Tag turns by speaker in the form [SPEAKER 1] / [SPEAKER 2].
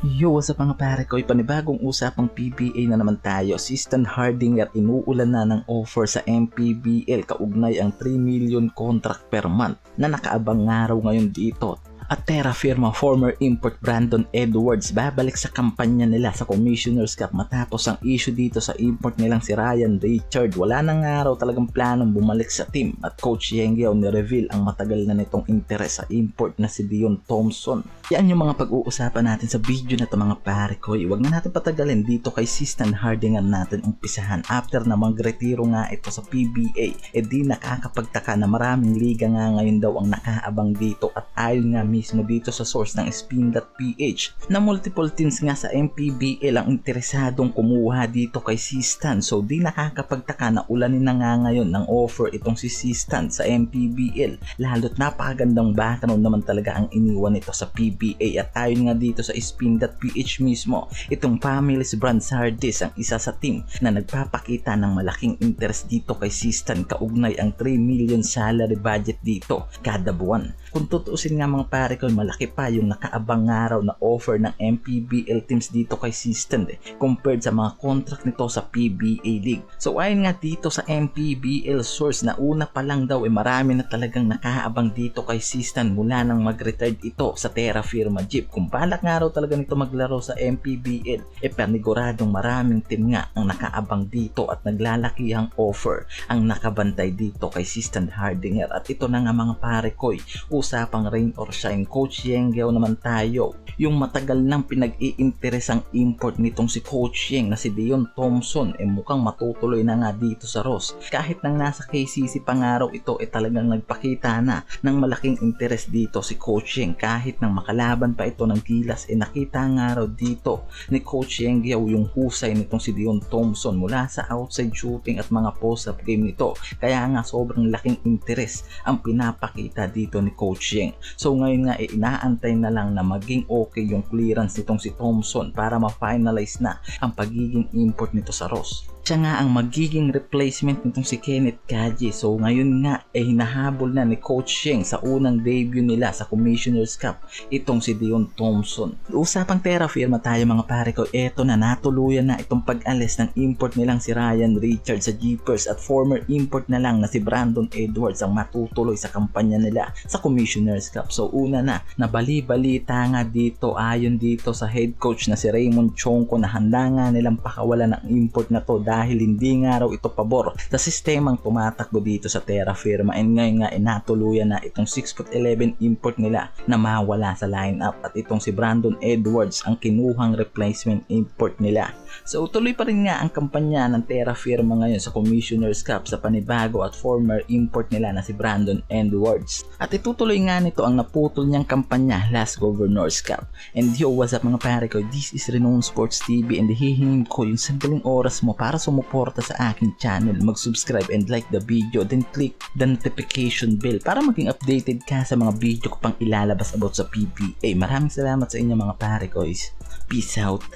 [SPEAKER 1] Yo, what's up mga pare ko? Panibagong usapang PBA na naman tayo. Si Stan Hardinger inuulan na ng offer sa MPBL kaugnay ang 3 million contract per month na nakaabang araw ngayon dito. At Terra Firma former import Brandon Edwards babalik sa kampanya nila sa Commissioner's Cup matapos ang issue dito sa import nilang si Ryan Richard. Wala nang araw talagang planong bumalik sa team at Coach Yengyao ni-reveal ang matagal na nitong interes sa import na si Dion Thompson. Yan yung mga pag-uusapan natin sa video na ito mga pare ko. Huwag na natin patagalin dito kay Stan Hardinger natin umpisahan after na magretiro nga ito sa PBA. Di nakakapagtaka na maraming liga nga ngayon daw ang nakaabang dito at ayon nga mismo dito sa source ng spin.ph na multiple teams nga sa MPBL ang interesadong kumuha dito kay Stan. So di nakakapagtaka na ulanin na nga ngayon ng offer itong si Stan sa MPBL, lalo't napakagandang background naman talaga ang iniwan nito sa PBA. At ayon nga dito sa spin.ph mismo, itong Family's Brand Sardis ang isa sa team na nagpapakita ng malaking interest dito kay Stan kaugnay ang 3 million salary budget dito kada buwan. Kung tutuusin nga mga pare ko, malaki pa yung nakaabang araw na offer ng MPBL teams dito kay Stan compared sa mga contract nito sa PBA League. So ayon nga dito sa MPBL source na una pa lang daw marami na talagang nakaabang dito kay Stan mula nang mag-retired ito sa Terra Firma Jeep. Kung balak nga raw talaga nito maglaro sa MPBL, paniguradong maraming team nga ang nakaabang dito at naglalakihang offer ang nakabantay dito kay Stan Hardinger. At ito na nga mga pare ko, usapang rain or shine. Coach Yengyao naman tayo. Yung matagal nang pinag-iinteresang import nitong si Coach Yeng na si Dion Thompson mukhang matutuloy na nga dito sa Ross. Kahit nang nasa KCC pangaraw ito talagang nagpakita na ng malaking interest dito si Coach Yeng. Kahit nang makalaban pa ito ng Gilas nakita nga raw dito ni Coach Yengyao yung husay nitong si Dion Thompson mula sa outside shooting at mga post-up game nito. Kaya nga sobrang laking interest ang pinapakita dito ni Coach Yeng. So ngayon nga inaantay na lang na maging okay yung clearance nitong si Thompson para ma-finalize na ang pagiging import nito sa Ross. Siya nga ang magiging replacement nitong si Kenneth Kaji. So ngayon nga hinahabol na ni Coach Yeng sa unang debut nila sa Commissioner's Cup itong si Dion Thompson. Usapang Terra Firma tayo mga pare ko, eto na natuluyan na itong pag-alis ng import nilang si Ryan Richard sa Jeepers at former import na lang na si Brandon Edwards ang matutuloy sa kampanya nila sa Commissioner's Cup. So una na, nabali-balita nga dito ayon dito sa head coach na si Raymond Chongko na handa nga nilang pakawalan ng import na to dahil hindi nga raw ito pabor sa sistemang tumatakbo dito sa Terra Firma. And ngayon nga natuluyan na itong 6'11" import nila na mawala sa lineup at itong si Brandon Edwards ang kinuhang replacement import nila. So tuloy pa rin nga ang kampanya ng Terra Firma ngayon sa Commissioner's Cup sa panibago at former import nila na si Brandon Edwards. At itutuloy nga nito ang naputol niyang kampanya last Governor's Cup. And yo, what's up mga pare ko, this is Renown Sports TV and hihingin ko yung sandaling oras mo para sumuporta sa aking channel. Mag-subscribe and like the video, then click the notification bell para maging updated ka sa mga video ko pang ilalabas about sa PBA. Maraming salamat sa inyo mga pare ko. Peace out.